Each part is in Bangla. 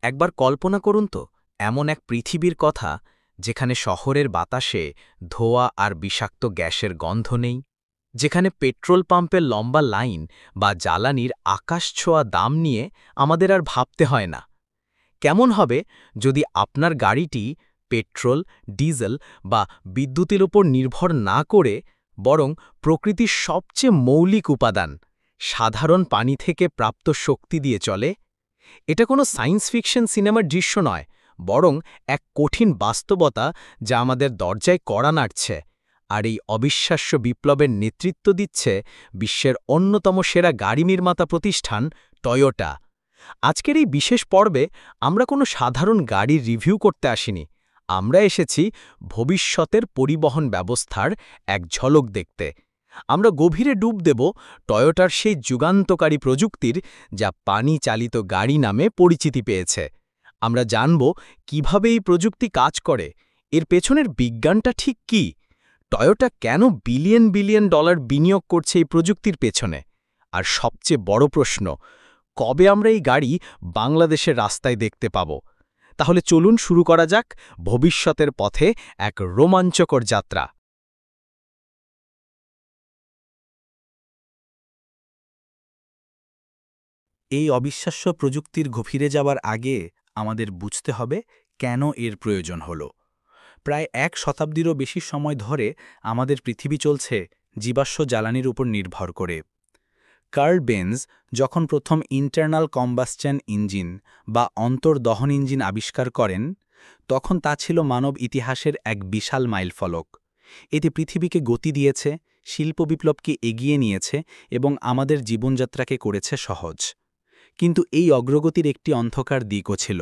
একবার কল্পনা করুন তো, এমন এক পৃথিবীর কথা যেখানে শহরের বাতাসে ধোঁয়া আর বিষাক্ত গ্যাসের গন্ধ নেই, যেখানে পেট্রোল পাম্পের লম্বা লাইন বা জ্বালানির আকাশছোঁয়া দাম নিয়ে আমাদের আর ভাবতে হয় না। কেমন হবে যদি আপনার গাড়িটি পেট্রোল, ডিজেল বা বিদ্যুতের উপর নির্ভর না করে বরং প্রকৃতির সবচেয়ে মৌলিক উপাদান সাধারণ পানি থেকে প্রাপ্ত শক্তি দিয়ে চলে? এটা কোনো সায়েন্স ফিকশন সিনেমার দৃশ্য নয়, বরং এক কঠিন বাস্তবতা যা আমাদের দরজায় কড়া নাড়ছে। আর এই অবিশ্বাস্য বিপ্লবের নেতৃত্ব দিচ্ছে বিশ্বের অন্যতম সেরা গাড়ি নির্মাতা প্রতিষ্ঠান টয়োটা। আজকের এই বিশেষ পর্বে আমরা কোনো সাধারণ গাড়ির রিভিউ করতে আসিনি। আমরা এসেছি ভবিষ্যতের পরিবহন ব্যবস্থার এক ঝলক দেখতে। আমরা গভীরে ডুব দেব টয়োটার সেই যুগান্তকারী প্রযুক্তির যা পানি চালিত গাড়ি নামে পরিচিতি পেয়েছে। আমরা জানব কিভাবে এই প্রযুক্তি কাজ করে, এর পেছনের বিজ্ঞানটা ঠিক কী, টয়োটা কেন বিলিয়ন বিলিয়ন ডলার বিনিয়োগ করছে এই প্রযুক্তির পেছনে, আর সবচেয়ে বড় প্রশ্ন, কবে আমরা এই গাড়ি বাংলাদেশের রাস্তায় দেখতে পাব। তাহলে চলুন শুরু করা যাক ভবিষ্যতের পথে এক রোমাঞ্চকর যাত্রা। এই অবিশ্বাস্য প্রযুক্তির গভীরে যাওয়ার আগে আমাদের বুঝতে হবে কেন এর প্রয়োজন হল। প্রায় ১ শতাব্দীরও বেশি সময় ধরে আমাদের পৃথিবী চলছে জীবাশ্ম জ্বালানির উপর নির্ভর করে। কার্ল বেঞ্জ যখন প্রথম ইন্টারনাল কম্বাসচন ইঞ্জিন বা অন্তর্দহন ইঞ্জিন আবিষ্কার করেন, তখন তা ছিল মানব ইতিহাসের এক বিশাল মাইলফলক। এটি পৃথিবীকে গতি দিয়েছে, শিল্প বিপ্লবকে এগিয়ে নিয়েছে এবং আমাদের জীবনযাত্রাকে করেছে সহজ। কিন্তু এই অগ্রগতির একটি অন্ধকার দিকও ছিল।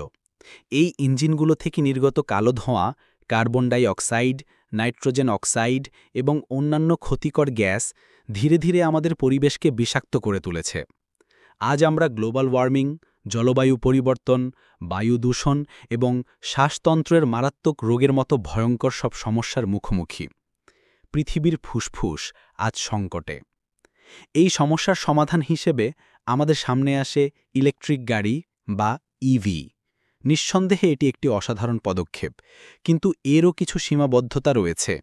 এই ইঞ্জিনগুলো থেকে নির্গত কালো ধোঁয়া, carbon die oxide, nitrogen oxide এবং অন্যান্য ক্ষতিকর গ্যাস ধীরে ধীরে আমাদের পরিবেশকে বিষাক্ত করে তুলেছে। আজ আমরা গ্লোবাল ওয়ার্মিং, জলবায়ু পরিবর্তন, বায়ু দূষণ এবং শ্বাসতন্ত্রের মারাত্মক রোগের মতো ভয়ঙ্কর সব সমস্যার মুখোমুখি। পৃথিবীর ফুসফুস আজ সংকটে। এই সমস্যার সমাধান হিসেবে আমাদের সামনে আসে ইলেকট্রিক গাড়ি বা ইভি। নিঃসন্দেহে এটি একটি অসাধারণ পদক্ষেপ, কিন্তু এরও কিছু সীমাবদ্ধতা রয়েছে।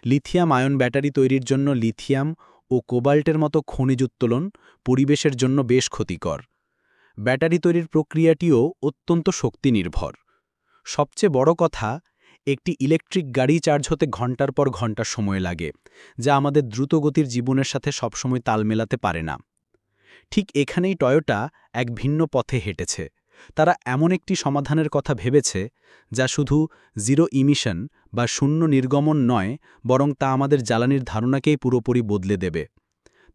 লিথিয়াম আয়ন ব্যাটারি তৈরির জন্য লিথিয়াম ও কোবাল্টের মতো খনিজ উত্তোলন পরিবেশের জন্য বেশ ক্ষতিকর। ব্যাটারি তৈরির প্রক্রিয়াটিও অত্যন্ত শক্তি নির্ভর। সবচেয়ে বড় কথা, একটি ইলেকট্রিক গাড়ি চার্জ হতে ঘন্টার পর ঘন্টা সময় লাগে, যা আমাদের দ্রুতগতির জীবনের সাথে সবসময় তাল মেলাতে পারে না। ঠিক এখানেই টয়োটা এক ভিন্ন পথে হেঁটেছে। তারা এমন একটি সমাধানের কথা ভেবেছে যা শুধু জিরো ইমিশন বা শূন্য নির্গমন নয়, বরং তা আমাদের জ্বালানির ধারণাকেই পুরোপুরি বদলে দেবে।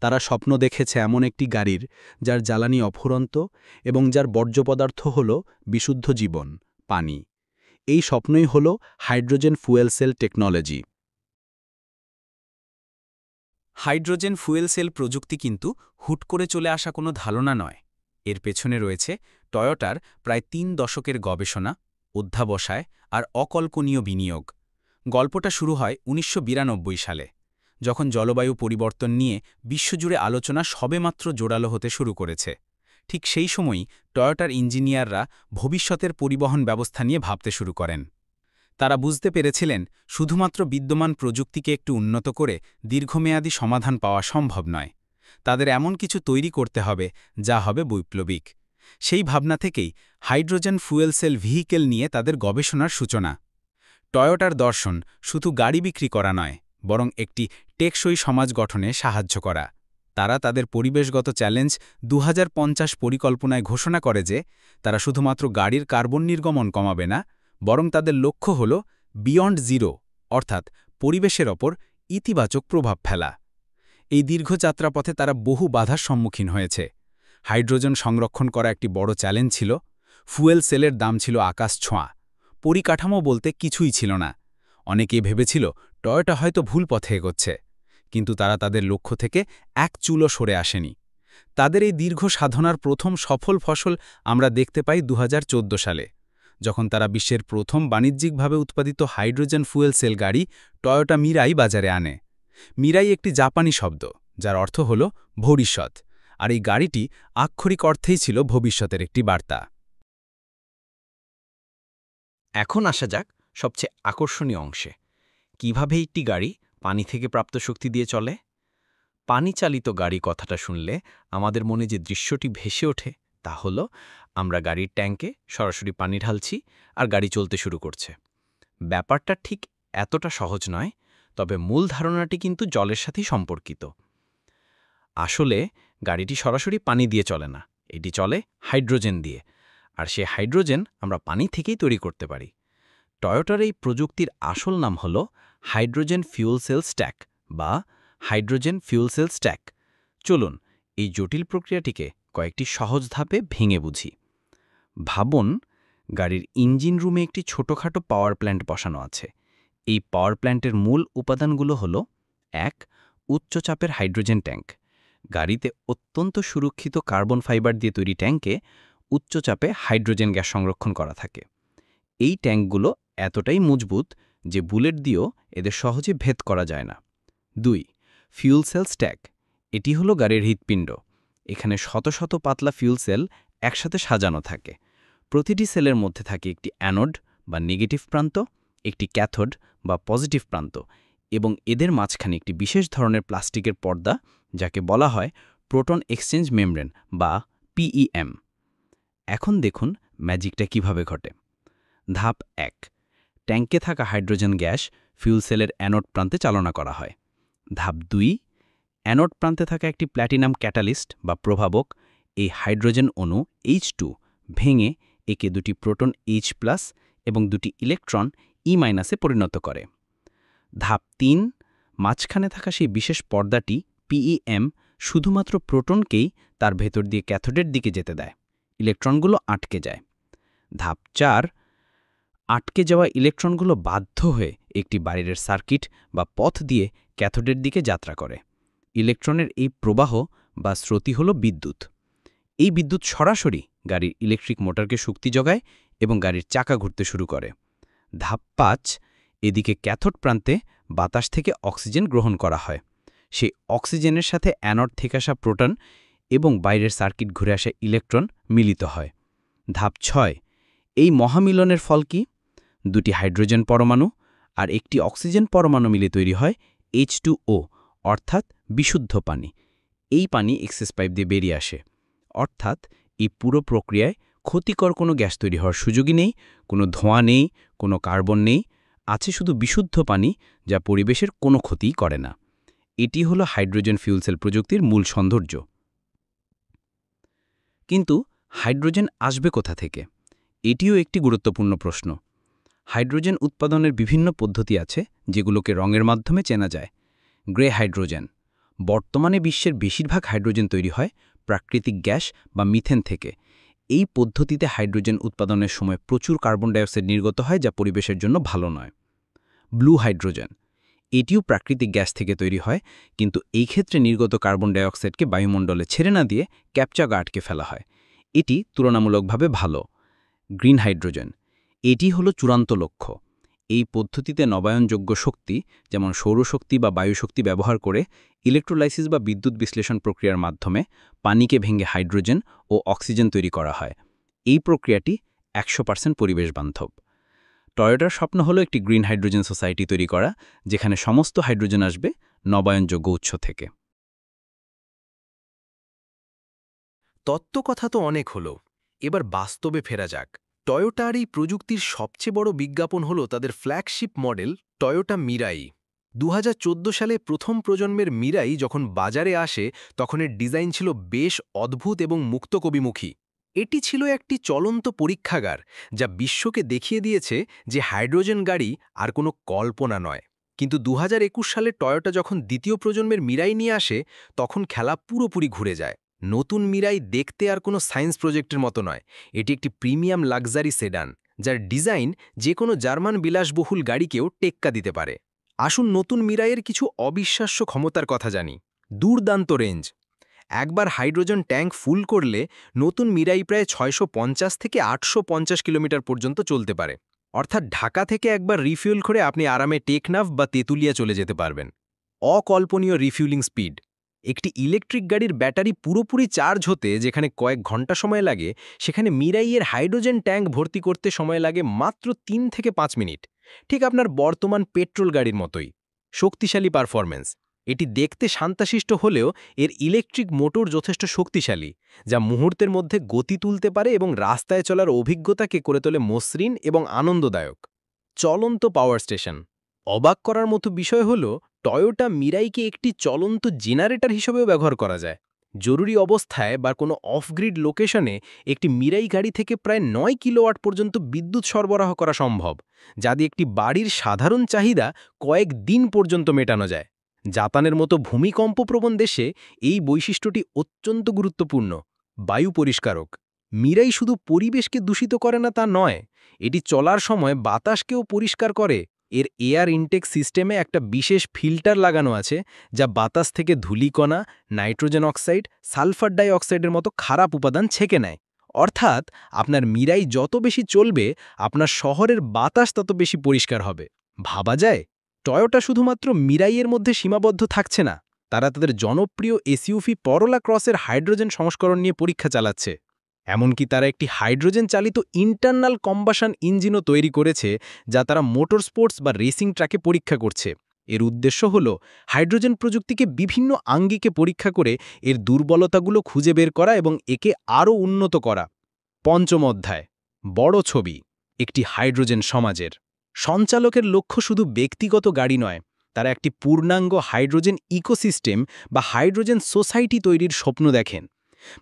তারা স্বপ্ন দেখেছে এমন একটি গাড়ির যার জ্বালানি অফুরন্ত এবং যার বর্জ্য পদার্থ হল বিশুদ্ধ জীবন, পানি। এই স্বপ্নই হল hydrogen fuel cell technology. Hydrogen fuel cell প্রযুক্তি কিন্তু হুট করে চলে আসা কোনো ধারণা নয়। এর পেছনে রয়েছে টয়োটার প্রায় ৩ দশকের গবেষণা, অধ্যাবসায় আর অকল্পনীয় বিনিয়োগ। গল্পটা শুরু হয় ১৯৯২ সালে, যখন জলবায়ু পরিবর্তন নিয়ে বিশ্বজুড়ে আলোচনা সবেমাত্র জোরালো হতে শুরু করেছে। ঠিক সেই সময়ই টয়োটার ইঞ্জিনিয়াররা ভবিষ্যতের পরিবহন ব্যবস্থা নিয়ে ভাবতে শুরু করেন। তারা বুঝতে পেরেছিলেন শুধুমাত্র বিদ্যমান প্রযুক্তিকে একটু উন্নত করে দীর্ঘমেয়াদী সমাধান পাওয়া সম্ভব নয়। তাদের এমন কিছু তৈরি করতে হবে যা হবে বৈপ্লবিক। সেই ভাবনা থেকেই হাইড্রোজেন ফুয়েল সেল ভেহিকেল নিয়ে তাদের গবেষণার সূচনা। টয়োটার দর্শন শুধু গাড়ি বিক্রি করা নয়, বরং একটি টেকসই সমাজ গঠনে সাহায্য করা। তারা তাদের পরিবেশগত চ্যালেঞ্জ ২০৫০ পরিকল্পনায় ঘোষণা করে যে তারা শুধুমাত্র গাড়ির কার্বন নির্গমন কমাবে না, বরং তাদের লক্ষ্য হল বিয়ন্ড জিরো, অর্থাৎ পরিবেশের ওপর ইতিবাচক প্রভাব ফেলা। এই দীর্ঘ যাত্রাপথে তারা বহু বাধার সম্মুখীন হয়েছে। হাইড্রোজেন সংরক্ষণ করা একটি বড় চ্যালেঞ্জ ছিল। ফুয়েল সেলের দাম ছিল আকাশ ছোঁয়া। পরিকাঠামো বলতে কিছুই ছিল না। অনেকেই ভেবেছিল টয়োটা হয়তো ভুল পথে এগোচ্ছে, কিন্তু তারা তাদের লক্ষ্য থেকে এক চুলও সরে আসেনি। তাদের এই দীর্ঘ সাধনার প্রথম সফল ফসল আমরা দেখতে পাই ২০১৪ সালে, যখন তারা বিশ্বের প্রথম বাণিজ্যিকভাবে উৎপাদিত হাইড্রোজেন ফুয়েল সেল গাড়ি টয়োটা মিরাই বাজারে আনে। মিরাই একটি জাপানি শব্দ, যার অর্থ হল ভবিষ্যৎ, আর এই গাড়িটি আক্ষরিক অর্থেই ছিল ভবিষ্যতের একটি বার্তা। এখন আসা যাক সবচেয়ে আকর্ষণীয় অংশে। কিভাবে একটি গাড়ি পানি থেকে প্রাপ্ত শক্তি দিয়ে চলে? পানি চালিত গাড়ি কথাটা শুনলে আমাদের মনে যে দৃশ্যটি ভেসে ওঠে তা হল আমরা গাড়ির ট্যাঙ্কে সরাসরি পানি ঢালছি আর গাড়ি চলতে শুরু করছে। ব্যাপারটা ঠিক এতটা সহজ নয়, তবে মূল ধারণাটি কিন্তু জলের সাথেই সম্পর্কিত। আসলে গাড়িটি সরাসরি পানি দিয়ে চলে না, এটি চলে হাইড্রোজেন দিয়ে, আর সে হাইড্রোজেন আমরা পানি থেকেই তৈরি করতে পারি। টয়োটার এই প্রযুক্তির আসল নাম হল হাইড্রোজেন ফিউল সেল স্ট্যাক বা হাইড্রোজেন ফিউল সেল স্ট্যাক। চলুন এই জটিল প্রক্রিয়াটিকে কয়েকটি সহজ ধাপে ভেঙে বুঝি। ভাবুন, গাড়ির ইঞ্জিন রুমে একটি ছোটখাটো পাওয়ার প্ল্যান্ট বসানো আছে। এই পাওয়ার প্ল্যান্টের মূল উপাদানগুলো হল: ১. উচ্চচাপের হাইড্রোজেন ট্যাঙ্ক। গাড়িতে অত্যন্ত সুরক্ষিত কার্বন ফাইবার দিয়ে তৈরি ট্যাঙ্কে উচ্চচাপে হাইড্রোজেন গ্যাস সংরক্ষণ করা থাকে। এই ট্যাঙ্কগুলো এতটাই মজবুত যে বুলেট দিয়েও এদের সহজে ভেদ করা যায় না। ২. Fuel cell stack. এটি হলো গাড়ির হৃৎপিণ্ড। এখানে শত শত পাতলা ফিউল সেল একসাথে সাজানো থাকে। প্রতিটি সেলের মধ্যে থাকে একটি অ্যানোড বা নেগেটিভ প্রান্ত, একটি ক্যাথোড বা পজিটিভ প্রান্ত, এবং এদের মাঝখানে একটি বিশেষ ধরনের প্লাস্টিকের পর্দা, যাকে বলা হয় প্রোটন এক্সচেঞ্জ মেমব্রেন বা পিইএম। এখন দেখুন ম্যাজিকটা কিভাবে ঘটে। ধাপ ১. ট্যাঙ্কে থাকা হাইড্রোজেন গ্যাস ফিউল সেলের অ্যানোড প্রান্তে চালনা করা হয়। ধাপ ২. অ্যানোড প্রান্তে থাকা একটি প্ল্যাটিনাম ক্যাটালিস্ট বা প্রভাবক এই হাইড্রোজেন অণু H2 ভেঙে একে দুটি প্রোটন H+ এবং দুটি ইলেকট্রন E- এ পরিণত করে। ধাপ ৩. মাঝখানে থাকা সেই বিশেষ পর্দাটি পিইএম শুধুমাত্র প্রোটনকেই তার ভেতর দিয়ে ক্যাথোডের দিকে যেতে দেয়। ইলেকট্রনগুলো আটকে যায়। ধাপ ৪. আটকে যাওয়া ইলেকট্রনগুলো বাধ্য হয়ে একটি বাইরের সার্কিট বা পথ দিয়ে ক্যাথোডের দিকে যাত্রা করে। ইলেকট্রনের এই প্রবাহ বা স্রোতই হল বিদ্যুৎ। এই বিদ্যুৎ সরাসরি গাড়ির ইলেকট্রিক মোটরকে শক্তি যোগায় এবং গাড়ির চাকা ঘুরতে শুরু করে। ধাপ ৫. এদিকে ক্যাথোড প্রান্তে বাতাস থেকে অক্সিজেন গ্রহণ করা হয়। সেই অক্সিজেনের সাথে অ্যানোড থেকে আসা প্রোটন এবং বাইরের সার্কিট ঘুরে আসা ইলেকট্রন মিলিত হয়। ধাপ ৬. এই মহামিলনের ফল কি? দুটি হাইড্রোজেন পরমাণু আর একটি অক্সিজেন পরমাণু মিলে তৈরি হয় H2O, অর্থাৎ বিশুদ্ধ পানি। এই পানি এক্সেস পাইপ দিয়ে বেরিয়ে আসে। অর্থাৎ এই পুরো প্রক্রিয়ায় ক্ষতিকর কোনো গ্যাস তৈরি হওয়ার সুযোগই নেই, কোনো ধোঁয়া নেই, কোনো কার্বন নেই, আছে শুধু বিশুদ্ধ পানি যা পরিবেশের কোনো ক্ষতিই করে না। এটি হলো হাইড্রোজেন ফিউল সেল প্রযুক্তির মূল সৌন্দর্য। কিন্তু হাইড্রোজেন আসবে কোথা থেকে? এটিও একটি গুরুত্বপূর্ণ প্রশ্ন। হাইড্রোজেন উৎপাদনের বিভিন্ন পদ্ধতি আছে যেগুলোকে রঙের মাধ্যমে চেনা যায়। Grey hydrogen. বর্তমানে বিশ্বের বেশিরভাগ হাইড্রোজেন তৈরি হয় প্রাকৃতিক গ্যাস বা মিথেন থেকে। এই পদ্ধতিতে হাইড্রোজেন উৎপাদনের সময় প্রচুর কার্বন ডাইঅক্সাইড নির্গত হয়, যা পরিবেশের জন্য ভালো নয়। Blue hydrogen. এটিও প্রাকৃতিক গ্যাস থেকে তৈরি হয়, কিন্তু এই ক্ষেত্রে নির্গত কার্বন ডাইঅক্সাইডকে বায়ুমণ্ডলে ছেড়ে না দিয়ে ক্যাপচার আটকে ফেলা হয়। এটি তুলনামূলকভাবে ভালো। Green hydrogen. এটি হলো চূড়ান্ত লক্ষ্য। এই পদ্ধতিতে নবায়নযোগ্য শক্তি যেমন সৌরশক্তি বা বায়ুশক্তি ব্যবহার করে ইলেকট্রোলাইসিস বা বিদ্যুৎ বিশ্লেষণ প্রক্রিয়ার মাধ্যমে পানিকে ভেঙে হাইড্রোজেন ও অক্সিজেন তৈরি করা হয়। এই প্রক্রিয়াটি 100% পরিবেশ বান্ধব। টয়োটার স্বপ্ন হলো একটি গ্রিন হাইড্রোজেন সোসাইটি তৈরি করা, যেখানে সমস্ত হাইড্রোজেন আসবে নবায়নযোগ্য উৎস থেকে। তত্ত্বকথা তো অনেক হলো, এবার বাস্তবে ফেরা যাক। টয়োটার এই প্রযুক্তির সবচেয়ে বড় বিজ্ঞাপন হল তাদের ফ্ল্যাগশিপ মডেল টয়োটা মিরাই। 2014 সালে প্রথম প্রজন্মের মিরাই যখন বাজারে আসে তখন এর ডিজাইন ছিল বেশ অদ্ভুত এবং মুক্তকবিমুখী। এটি ছিল একটি চলন্ত পরীক্ষাগার যা বিশ্বকে দেখিয়ে দিয়েছে যে হাইড্রোজেন গাড়ি আর কোনো কল্পনা নয়। কিন্তু 2021 সালে টয়োটা যখন দ্বিতীয় প্রজন্মের মিরাই নিয়ে আসে তখন খেলা পুরোপুরি ঘুরে যায়। নতুন মিরাই দেখতে আর কোনো সায়েন্স প্রজেক্টের মতো নয়, এটি একটি প্রিমিয়াম লাক্সারি সেডান যার ডিজাইন যে কোনো জার্মান বিলাসবহুল গাড়িকেও টেক্কা দিতে পারে। আসুন নতুন মিরাইয়ের কিছু অবিশ্বাস্য ক্ষমতার কথা জানি। দুর্দান্ত রেঞ্জ। একবার হাইড্রোজেন ট্যাঙ্ক ফুল করলে নতুন মিরাই প্রায় 650 থেকে 850 কিলোমিটার পর্যন্ত চলতে পারে। অর্থাৎ ঢাকা থেকে একবার রিফিউল করে আপনি আরামে টেকনাফ বা তেঁতুলিয়া চলে যেতে পারবেন। অকল্পনীয় রিফিউলিং স্পিড। একটি ইলেকট্রিক গাড়ির ব্যাটারি পুরোপুরি চার্জ হতে যেখানে কয়েক ঘন্টা সময় লাগে, সেখানে মিরাইয়ের হাইড্রোজেন ট্যাঙ্ক ভর্তি করতে সময় লাগে মাত্র 3 থেকে 5 মিনিট। ঠিক আপনার বর্তমান পেট্রোল গাড়ির মতোই। শক্তিশালী পারফরম্যান্স। এটি দেখতে শান্তাশিষ্ট হলেও এর ইলেকট্রিক মোটর যথেষ্ট শক্তিশালী, যা মুহূর্তের মধ্যে গতি তুলতে পারে এবং রাস্তায় চলার অভিজ্ঞতাকে করে তোলে মসৃণ এবং আনন্দদায়ক। চলন্ত পাওয়ার স্টেশন। অবাক করার মতো বিষয় হল, টয়োটা মিরাইকে একটি চলন্ত জেনারেটর হিসেবেও ব্যবহার করা যায়। জরুরি অবস্থায় বা কোনো অফগ্রিড লোকেশনে একটি মিরাই গাড়ি থেকে প্রায় 9 কিলোওয়াট পর্যন্ত বিদ্যুৎ সরবরাহ করা সম্ভব, যা দিয়ে একটি বাড়ির সাধারণ চাহিদা কয়েক দিন পর্যন্ত মেটানো যায়। জাপানের মতো ভূমিকম্পপ্রবণ দেশে এই বৈশিষ্ট্যটি অত্যন্ত গুরুত্বপূর্ণ। বায়ু পরিষ্কারক। মিরাই শুধু পরিবেশকে দূষিত করে না তা নয়, এটি চলার সময় বাতাসকেও পরিষ্কার করে। এর এয়ার ইনটেক সিস্টেমে একটা বিশেষ ফিল্টার লাগানো আছে, যা বাতাস থেকে ধূলিকণা, নাইট্রোজেন অক্সাইড, সালফার ডাই অক্সাইডের মতো খারাপ উপাদান ছেঁকে নেয়। অর্থাৎ আপনার মিরাই যত বেশি চলবে, আপনার শহরের বাতাস তত বেশি পরিষ্কার হবে। ভাবা যায়, টয়োটা শুধুমাত্র মিরাইয়ের মধ্যে সীমাবদ্ধ থাকছে না, তারা তাদের জনপ্রিয় এসইউভি করোলা ক্রসের হাইড্রোজেন সংস্করণ নিয়ে পরীক্ষা চালাচ্ছে। এমনকি তারা একটি হাইড্রোজেন চালিত ইন্টারনাল কম্বাসন ইঞ্জিনও তৈরি করেছে, যা তারা মোটর স্পোর্টস বা রেসিং ট্র্যাকে পরীক্ষা করছে। এর উদ্দেশ্য হল হাইড্রোজেন প্রযুক্তিকে বিভিন্ন আঙ্গিকে পরীক্ষা করে এর দুর্বলতাগুলো খুঁজে বের করা এবং একে আরও উন্নত করা। পঞ্চম অধ্যায়, বড় ছবি, একটি হাইড্রোজেন সমাজের। সঞ্চালকের লক্ষ্য শুধু ব্যক্তিগত গাড়ি নয়, তারা একটি পূর্ণাঙ্গ হাইড্রোজেন ইকোসিস্টেম বা হাইড্রোজেন সোসাইটি তৈরির স্বপ্ন দেখেন।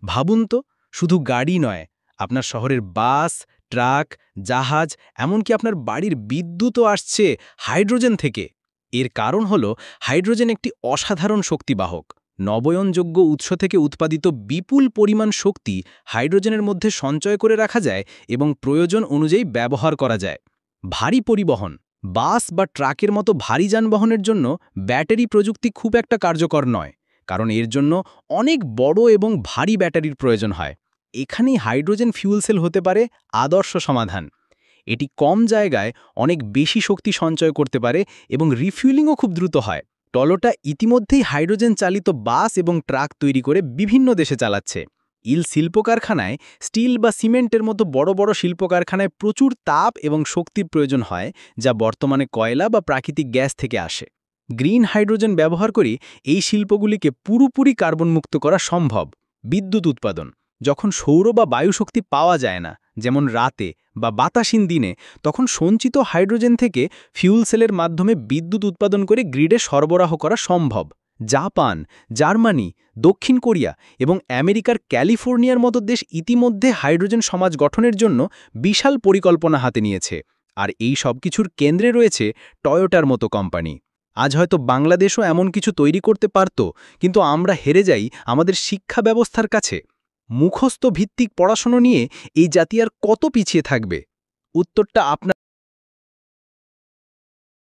ভাবুন তো, শুধু গাড়ি নয়, আপনার শহরের বাস, ট্রাক, জাহাজ, এমনকি আপনার বাড়ির বিদ্যুৎও আসছে হাইড্রোজেন থেকে। এর কারণ হল হাইড্রোজেন একটি অসাধারণ শক্তিবাহক। নবয়নযোগ্য উৎস থেকে উৎপাদিত বিপুল পরিমাণ শক্তি হাইড্রোজেনের মধ্যে সঞ্চয় করে রাখা যায় এবং প্রয়োজন অনুযায়ী ব্যবহার করা যায়। ভারী পরিবহন, বাস বা ট্রাকের মতো ভারী যানবাহনের জন্য ব্যাটারি প্রযুক্তি খুব একটা কার্যকর নয়, কারণ এর জন্য অনেক বড় এবং ভারী ব্যাটারির প্রয়োজন হয়। এখানেই হাইড্রোজেন ফিউল সেল হতে পারে আদর্শ সমাধান। এটি কম জায়গায় অনেক বেশি শক্তি সঞ্চয় করতে পারে এবং রিফিউলিংও খুব দ্রুত হয়। টয়োটা ইতিমধ্যেই হাইড্রোজেন চালিত বাস এবং ট্রাক তৈরি করে বিভিন্ন দেশে চালাচ্ছে। শিল্প কারখানায় স্টিল বা সিমেন্টের মতো বড় বড় শিল্প কারখানায় প্রচুর তাপ এবং শক্তির প্রয়োজন হয়, যা বর্তমানে কয়লা বা প্রাকৃতিক গ্যাস থেকে আসে। গ্রিন হাইড্রোজেন ব্যবহার করে এই শিল্পগুলিকে পুরোপুরি কার্বনমুক্ত করা সম্ভব। বিদ্যুৎ উৎপাদন। যখন সৌর বা বায়ু শক্তি পাওয়া যায় না, যেমন রাতে বা বাতাসহীন দিনে, তখন সঞ্চিত হাইড্রোজেন থেকে ফিউল সেলের মাধ্যমে বিদ্যুৎ উৎপাদন করে গ্রিডে সরবরাহ করা সম্ভব। জাপান, জার্মানি, দক্ষিণ কোরিয়া এবং আমেরিকার ক্যালিফোর্নিয়ার মতো দেশ ইতিমধ্যে হাইড্রোজেন সমাজ গঠনের জন্য বিশাল পরিকল্পনা হাতে নিয়েছে। আর এই সব কিছুর কেন্দ্রে রয়েছে টয়োটার মতো কোম্পানি। আজ হয়তো বাংলাদেশও এমন কিছু তৈরি করতে পারত, কিন্তু আমরা হেরে যাই আমাদের শিক্ষা ব্যবস্থার কাছে। মুখস্থ ভিত্তিক পড়াশোনা নিয়ে এই জাতি আর কত পিছিয়ে থাকবে? উত্তরটা আপনার।